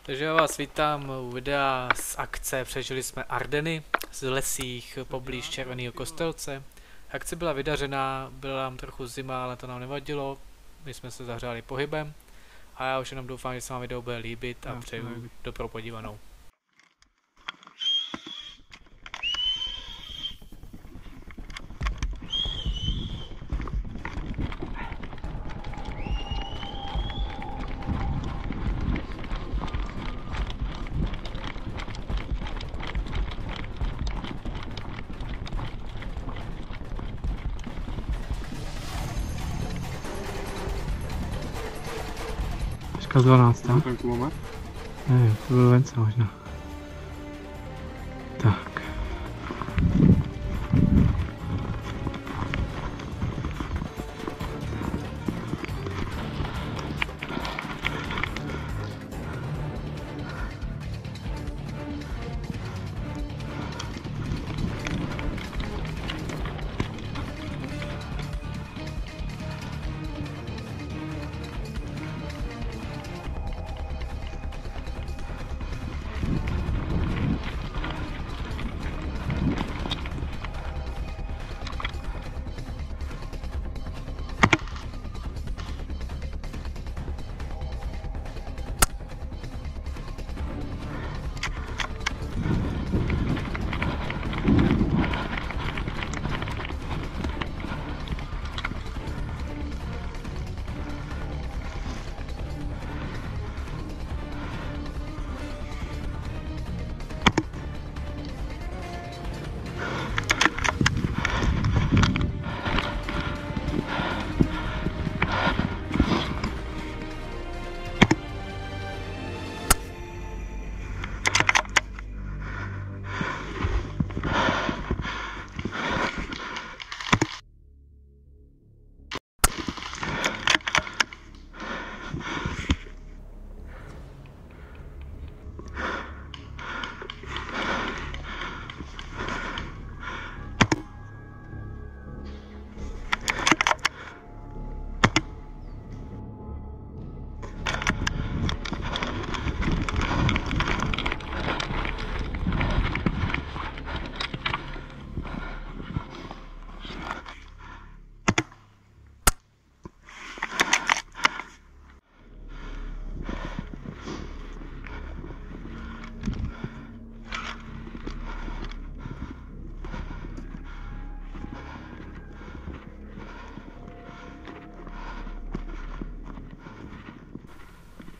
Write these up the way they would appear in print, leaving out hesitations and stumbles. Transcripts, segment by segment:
Takže já vás vítám u videa z akce Přežili jsme Ardeny z lesích poblíž Červeného Kostelce. Akce byla vydařená, byla nám trochu zima, ale to nám nevadilo. My jsme se zahřáli pohybem a já už jenom doufám, že se vám video bude líbit a přeju dobrou podívanou. Teďka 12. Ten kulomet? Nevím, to byl vence možná. Tak.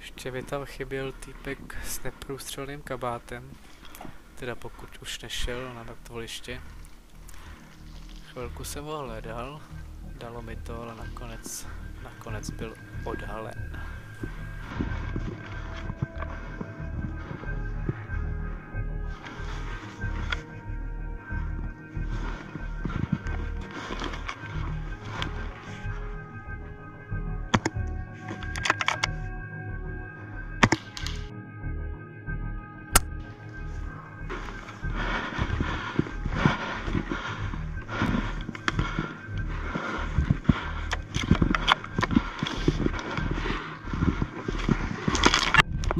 Ještě by tam chyběl týpek s neprůstřelným kabátem, teda pokud už nešel na mrtvoliště. Chvilku jsem ho hledal, dalo mi to, ale nakonec byl odhalen.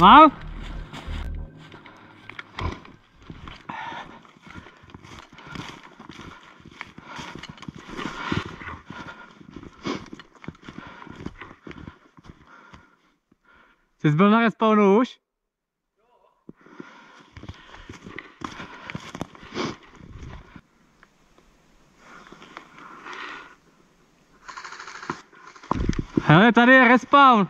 Mám? Jsi byl na respawnu už? Hele, tady je respawn.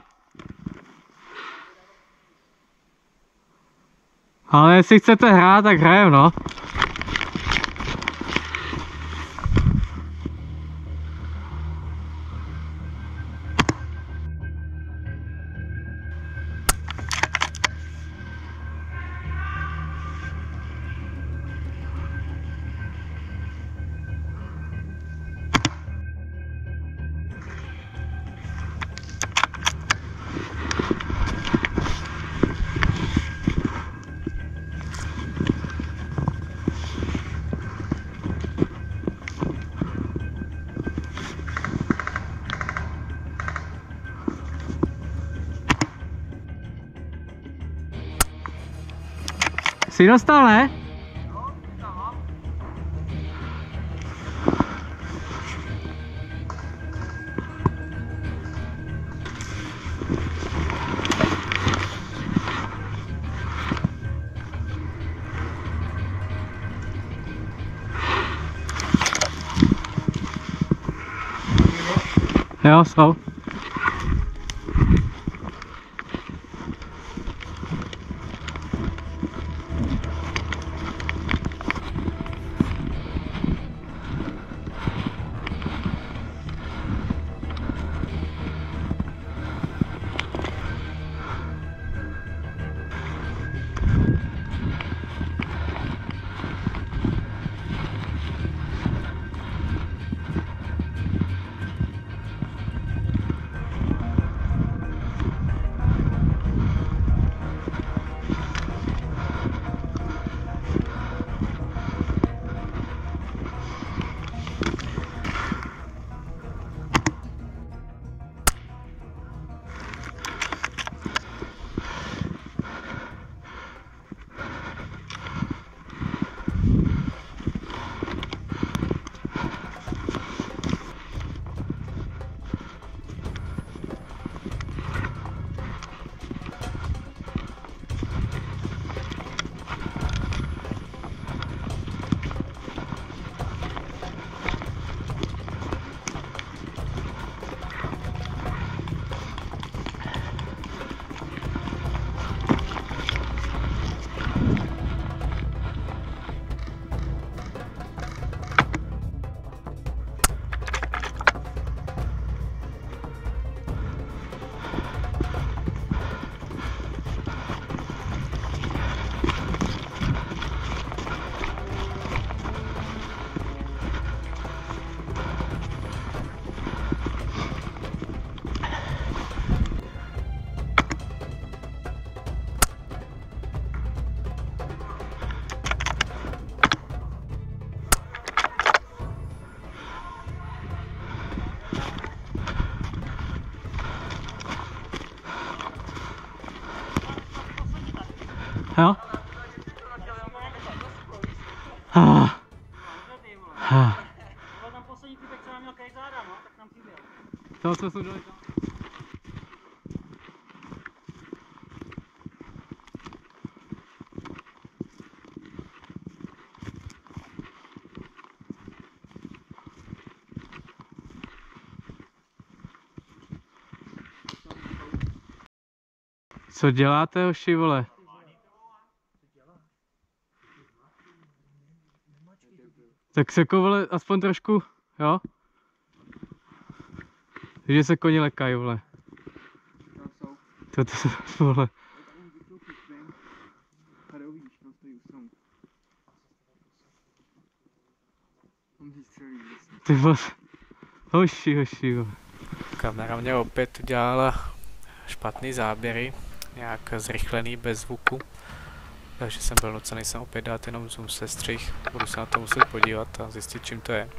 Ale jestli chcete hrát, tak hrajem, no. Jsi dostal, ne? Jo, jsou. Jo? Byl tam poslední typek, co nám měl kejt záda, no, tak nám chyběl. To, co jsou dole. Co děláte, hoši, vole? Tak se jako, vole, aspoň trošku, jo? Že se koni lekají, vole. To jsou, vole. Ty vole. Hoši, vole. Kamera mě opět udělala špatný záběry, nějak zrychlený, bez zvuku. Takže jsem byl nucený sem opět dát jenom zoom sestřih. Budu se na to muset podívat a zjistit, čím to je.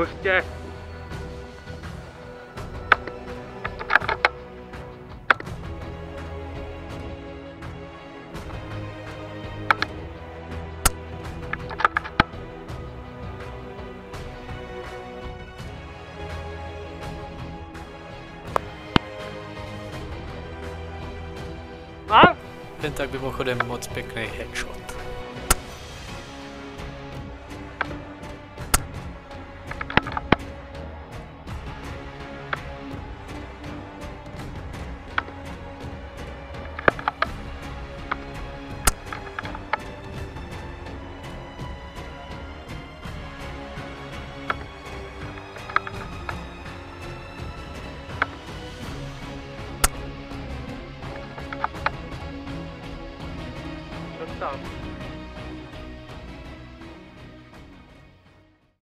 Hustě. A? Jen tak mimochodem moc pěkný headshot. Dostal.